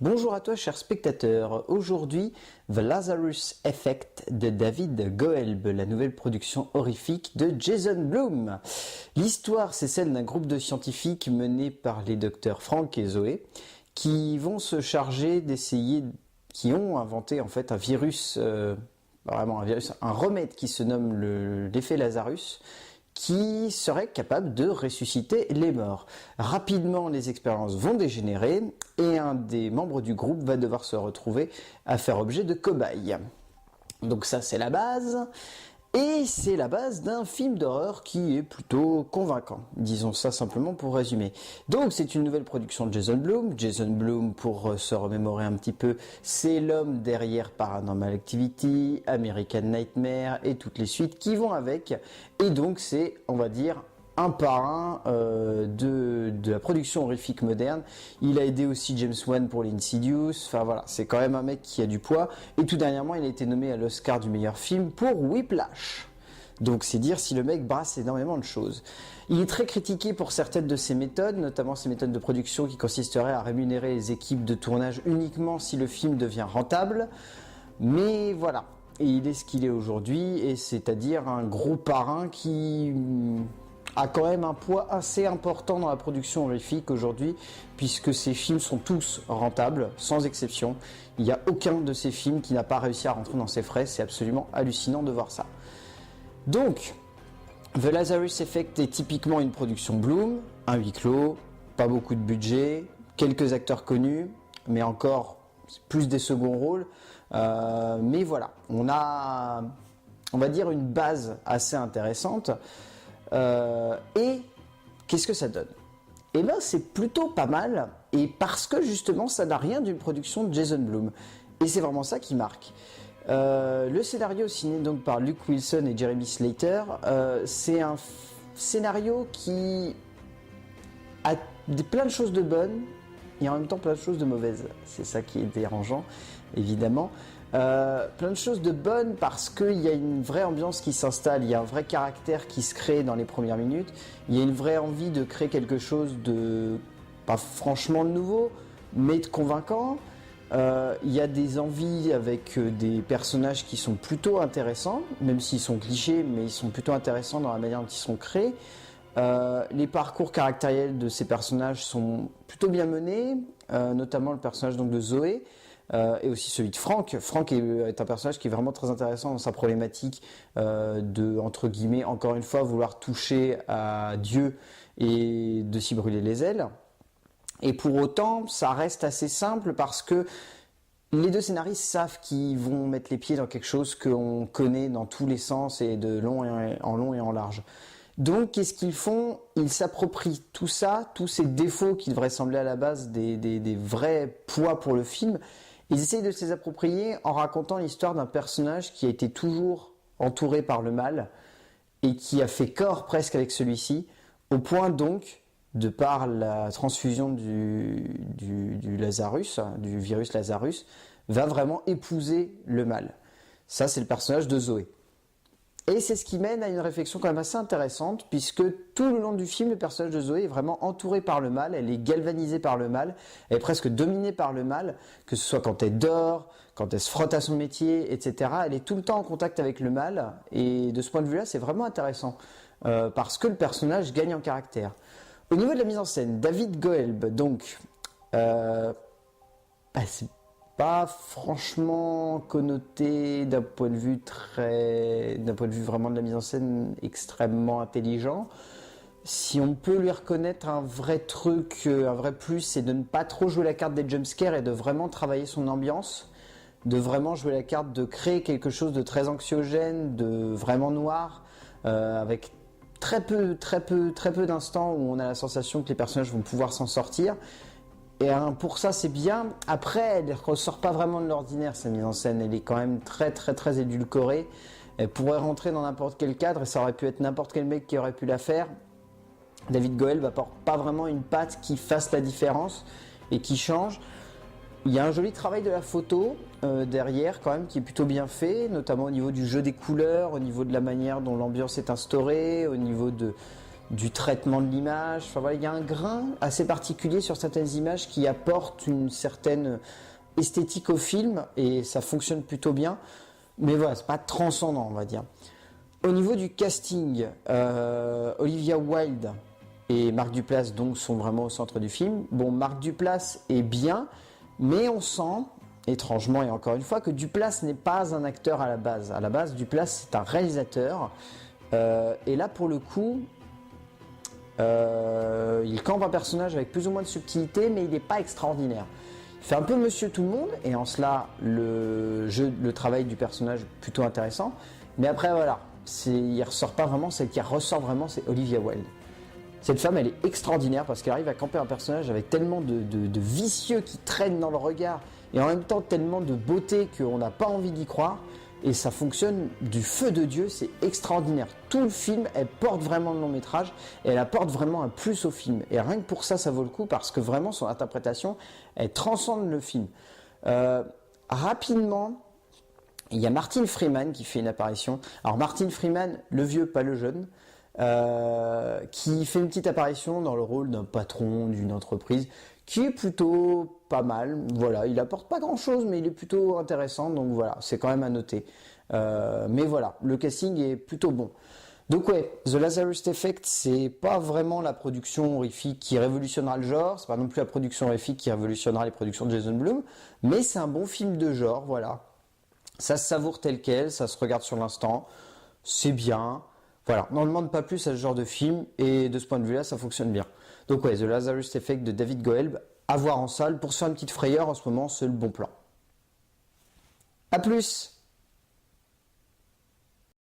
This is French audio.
Bonjour à toi cher spectateur, aujourd'hui The Lazarus Effect de David Goelb, la nouvelle production horrifique de Jason Blum. L'histoire c'est celle d'un groupe de scientifiques menés par les docteurs Frank et Zoé qui vont se charger d'essayer, qui ont inventé en fait un virus, un remède qui se nomme l'effet Lazarus, qui serait capable de ressusciter les morts. Rapidement, les expériences vont dégénérer et un des membres du groupe va devoir se retrouver à faire objet de cobaye. Donc ça, c'est la base. Et c'est la base d'un film d'horreur qui est plutôt convaincant. Disons ça simplement pour résumer. Donc c'est une nouvelle production de Jason Blum. Jason Blum, pour se remémorer un petit peu, c'est l'homme derrière Paranormal Activity, American Nightmare et toutes les suites qui vont avec. Et donc c'est, on va dire, un parrain de la production horrifique moderne. Il a aidé aussi James Wan pour l'Insidious. Enfin voilà, c'est quand même un mec qui a du poids. Et tout dernièrement, il a été nommé à l'Oscar du meilleur film pour Whiplash. Donc c'est dire si le mec brasse énormément de choses. Il est très critiqué pour certaines de ses méthodes, notamment ses méthodes de production qui consisteraient à rémunérer les équipes de tournage uniquement si le film devient rentable. Mais voilà, et il est ce qu'il est aujourd'hui, et c'est-à-dire un gros parrain qui a quand même un poids assez important dans la production horrifique aujourd'hui, puisque ces films sont tous rentables, sans exception. Il n'y a aucun de ces films qui n'a pas réussi à rentrer dans ses frais, c'est absolument hallucinant de voir ça. Donc, The Lazarus Effect est typiquement une production Blum, un huis clos, pas beaucoup de budget, quelques acteurs connus, mais encore plus des seconds rôles. Mais voilà, on a, on va dire, une base assez intéressante. Et qu'est-ce que ça donne? Eh ben c'est plutôt pas mal, et parce que justement ça n'a rien d'une production de Jason Blum, et c'est vraiment ça qui marque. Le scénario signé donc par Luke Wilson et Jeremy Slater, c'est un scénario qui a plein de choses de bonnes et en même temps plein de choses de mauvaises. C'est ça qui est dérangeant, évidemment. Plein de choses de bonnes parce qu'il y a une vraie ambiance qui s'installe, il y a un vrai caractère qui se crée dans les premières minutes, il y a une vraie envie de créer quelque chose de, pas franchement de nouveau, mais de convaincant. Il y a des envies avec des personnages qui sont plutôt intéressants, même s'ils sont clichés, mais ils sont plutôt intéressants dans la manière dont ils sont créés. Les parcours caractériels de ces personnages sont plutôt bien menés, notamment le personnage donc de Zoé, et aussi celui de Frank. Frank est un personnage qui est vraiment très intéressant dans sa problématique de, entre guillemets, encore une fois, vouloir toucher à Dieu et de s'y brûler les ailes. Et pour autant, ça reste assez simple parce que les deux scénaristes savent qu'ils vont mettre les pieds dans quelque chose qu'on connaît dans tous les sens et de long et en large. Donc, qu'est-ce qu'ils font? Ils s'approprient tout ça, tous ces défauts qui devraient sembler à la base des vrais poids pour le film. Ils essayent de se les approprier en racontant l'histoire d'un personnage qui a été toujours entouré par le mal et qui a fait corps presque avec celui-ci, au point donc, de par la transfusion du Lazarus, du virus Lazarus, va vraiment épouser le mal. Ça, c'est le personnage de Zoé. Et c'est ce qui mène à une réflexion quand même assez intéressante, puisque tout le long du film, le personnage de Zoé est vraiment entouré par le mal, elle est galvanisée par le mal, elle est presque dominée par le mal, que ce soit quand elle dort, quand elle se frotte à son métier, etc. Elle est tout le temps en contact avec le mal, et de ce point de vue-là, c'est vraiment intéressant, parce que le personnage gagne en caractère. Au niveau de la mise en scène, David Goelb, donc, c'est pas franchement connoté d'un point de vue vraiment de la mise en scène extrêmement intelligent. Si on peut lui reconnaître un vrai truc, un vrai plus, c'est de ne pas trop jouer la carte des jumpscares et de vraiment travailler son ambiance, de vraiment jouer la carte de créer quelque chose de très anxiogène, de vraiment noir, avec très peu d'instants où on a la sensation que les personnages vont pouvoir s'en sortir. Et pour ça c'est bien. Après, elle ne ressort pas vraiment de l'ordinaire, sa mise en scène. Elle est quand même très édulcorée. Elle pourrait rentrer dans n'importe quel cadre et ça aurait pu être n'importe quel mec qui aurait pu la faire. David Goelb apporte pas vraiment une patte qui fasse la différence et qui change. Il y a un joli travail de la photo derrière quand même qui est plutôt bien fait, notamment au niveau du jeu des couleurs, au niveau de la manière dont l'ambiance est instaurée, au niveau du traitement de l'image. Enfin voilà, il y a un grain assez particulier sur certaines images qui apporte une certaine esthétique au film et ça fonctionne plutôt bien. Mais voilà, c'est pas transcendant, on va dire. Au niveau du casting, Olivia Wilde et Marc Duplass donc sont vraiment au centre du film. Bon, Marc Duplass est bien, mais on sent, étrangement et encore une fois, que Duplass n'est pas un acteur à la base. À la base, Duplass c'est un réalisateur. Et là, pour le coup, il campe un personnage avec plus ou moins de subtilité, mais il n'est pas extraordinaire. Il fait un peu Monsieur Tout-le-Monde, et en cela, le travail du personnage est plutôt intéressant. Mais après, voilà, il ressort pas vraiment, celle qui ressort vraiment, c'est Olivia Wilde. Cette femme, elle est extraordinaire parce qu'elle arrive à camper un personnage avec tellement de vicieux qui traînent dans le regard et en même temps tellement de beauté qu'on n'a pas envie d'y croire. Et ça fonctionne du feu de Dieu, c'est extraordinaire. Tout le film, elle porte vraiment le long métrage et elle apporte vraiment un plus au film. Et rien que pour ça, ça vaut le coup parce que vraiment son interprétation, elle transcende le film. Rapidement, il y a Martin Freeman qui fait une apparition. Alors Martin Freeman, le vieux, pas le jeune, qui fait une petite apparition dans le rôle d'un patron d'une entreprise qui est plutôt pas mal. Voilà, il apporte pas grand chose, mais il est plutôt intéressant, donc voilà, c'est quand même à noter. Mais voilà, le casting est plutôt bon. Donc ouais, The Lazarus Effect, c'est pas vraiment la production horrifique qui révolutionnera le genre, c'est pas non plus la production horrifique qui révolutionnera les productions de Jason Blum, mais c'est un bon film de genre, voilà. Ça se savoure tel quel, ça se regarde sur l'instant, c'est bien. Voilà, on n'en demande pas plus à ce genre de film, et de ce point de vue-là, ça fonctionne bien. Donc ouais, The Lazarus Effect de David Goelb, à voir en salle, pour se faire une petite frayeur en ce moment, c'est le bon plan. A plus!